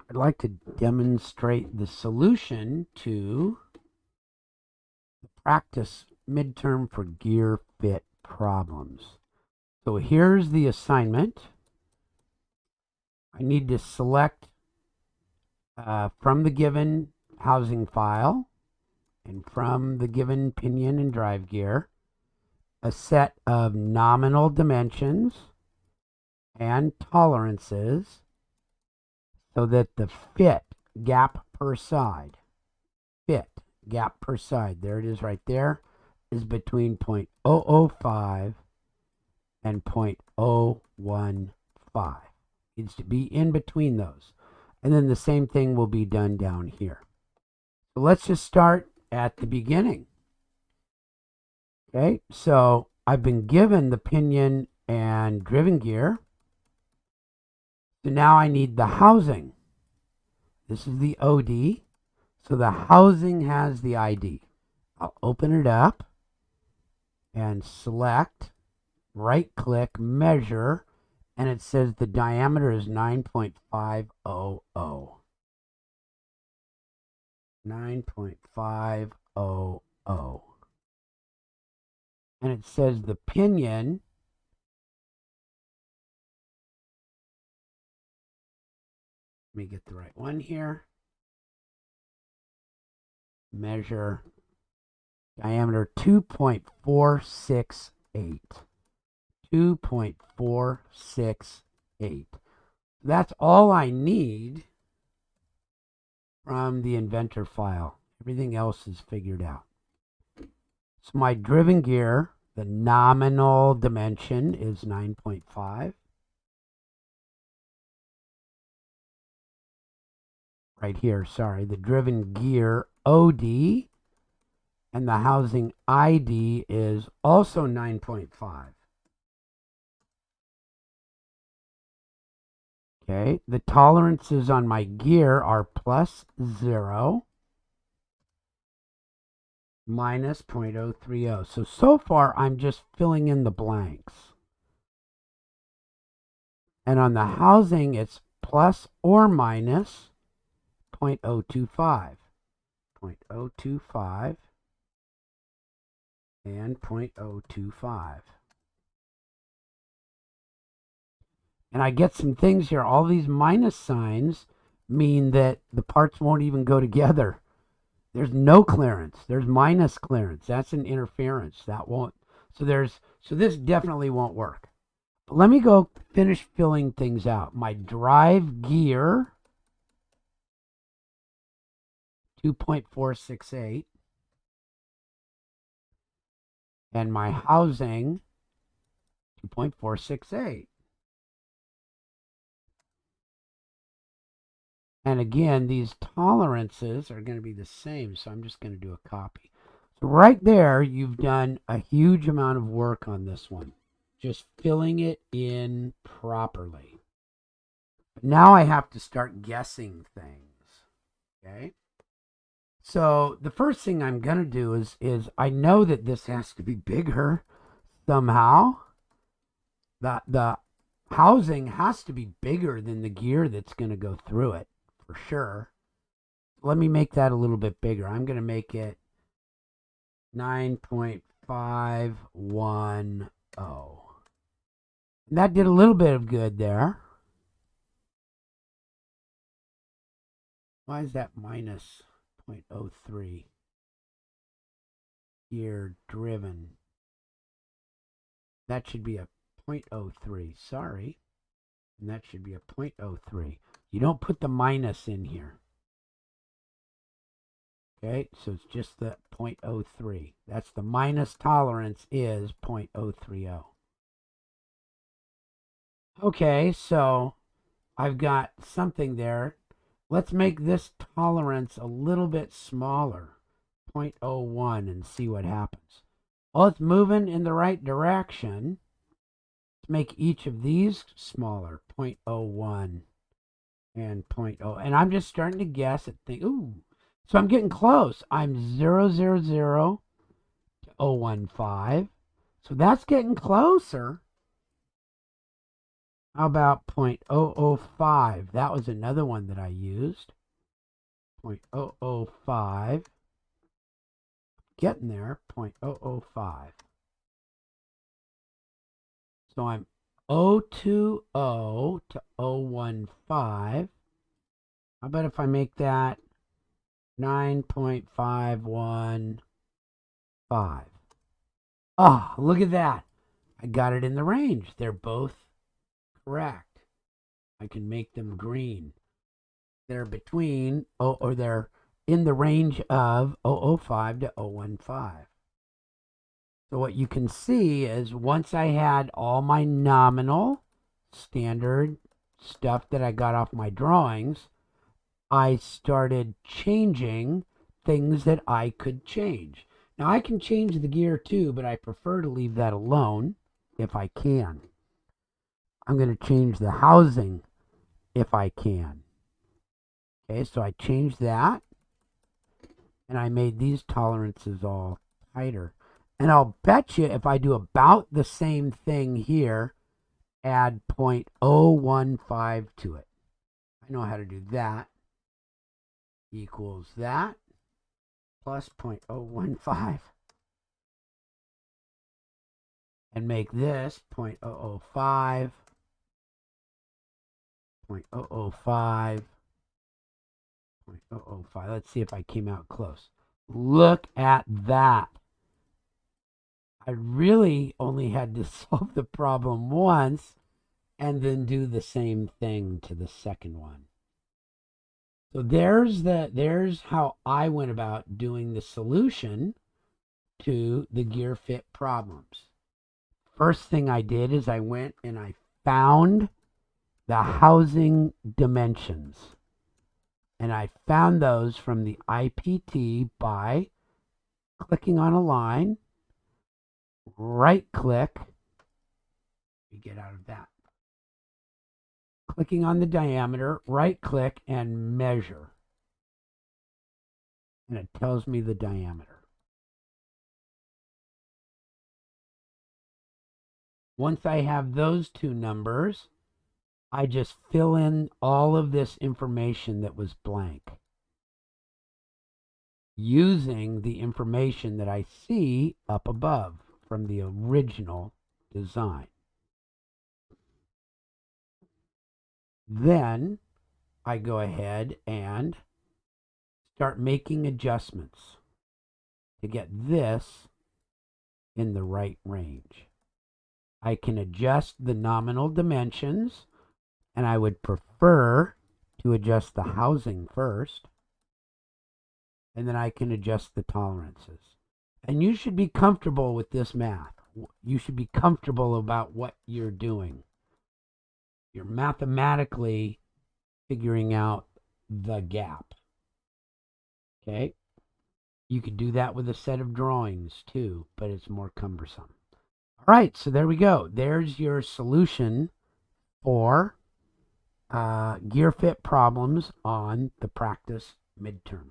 I'd like to demonstrate the solution to the practice midterm for gear fit problems. So here's the assignment. I need to select from the given housing file and from the given pinion and drive gear a set of nominal dimensions and tolerances so that the fit gap per side, there it is right there, is between 0.005 and 0.015. Needs to be in between those. And then the same thing will be done down here. So let's just start at the beginning. Okay, so I've been given the pinion and driven gear. So now I need the housing. This is the OD. So the housing has the ID. I'll open it up and select, right click, measure, and it says the diameter is 9.500. 9.500. And it says the pinion let me get the right one here. Measure diameter 2.468. 2.468. That's all I need from the inventor file. Everything else is figured out. So my driven gear, the nominal dimension is 9.5. Right here, sorry, the driven gear OD and the housing ID is also 9.5. Okay, the tolerances on my gear are +0, minus 0.030. So far, I'm just filling in the blanks. And on the housing, it's plus or minus 0.025. 0.025 and 0.025. And I get some things here. All these minus signs mean that the parts won't even go together. There's no clearance. There's minus clearance. That's an interference. That won't. So this definitely won't work. But let me go finish filling things out. My drive gear, 2.468. And my housing, 2.468. And again, these tolerances are going to be the same, so I'm just going to do a copy. So right there, you've done a huge amount of work on this one, just filling it in properly. But now I have to start guessing things, okay? So the first thing I'm going to do is I know that this has to be bigger somehow. The housing has to be bigger than the gear that's going to go through it. For sure. Let me make that a little bit bigger. I'm going to make it 9.510. And that did a little bit of good there. Why is that minus 0.03? Gear driven. That should be a 0.03. Sorry. And that should be a 0.03. You don't put the minus in here. Okay, so it's just the 0.03. That's the minus tolerance is 0.030. Okay, so I've got something there. Let's make this tolerance a little bit smaller, 0.01, and see what happens. Well, it's moving in the right direction. Let's make each of these smaller, 0.01. And 0.0, and I'm just starting to guess at things. Ooh, so I'm getting close. I'm 000 to 015, so that's getting closer. How about 0.005? That was another one that I used. 0.005. Getting there. 0.005. So I'm 020 to 015. How about if I make that 9.515? Oh, look at that. I got it in the range. They're both correct. I can make them green. They're between, or they're in the range of 005 to 015. So what you can see is once I had all my nominal standard stuff that I got off my drawings, I started changing things that I could change. Now I can change the gear too, but I prefer to leave that alone if I can. I'm going to change the housing if I can. Okay, so I changed that, and I made these tolerances all tighter. And I'll bet you if I do about the same thing here, add 0.015 to it. I know how to do that. Equals that plus 0.015. And make this 0.005, 0.005, 0.005. Let's see if I came out close. Look at that. I really only had to solve the problem once and then do the same thing to the second one. So there's how I went about doing the solution to the gear fit problems. First thing I did is I went and I found the housing dimensions. And I found those from the IPT by clicking on a line, right click, we get out of that. Clicking on the diameter, right click, and measure. And it tells me the diameter. Once I have those two numbers, I just fill in all of this information that was blank using the information that I see up above from the original design. Then I go ahead and start making adjustments to get this in the right range. I can adjust the nominal dimensions, and I would prefer to adjust the housing first, and then I can adjust the tolerances. And you should be comfortable with this math. You should be comfortable about what you're doing. You're mathematically figuring out the gap. Okay? You could do that with a set of drawings too, but it's more cumbersome. All right, so there we go. There's your solution for gear fit problems on the practice midterm.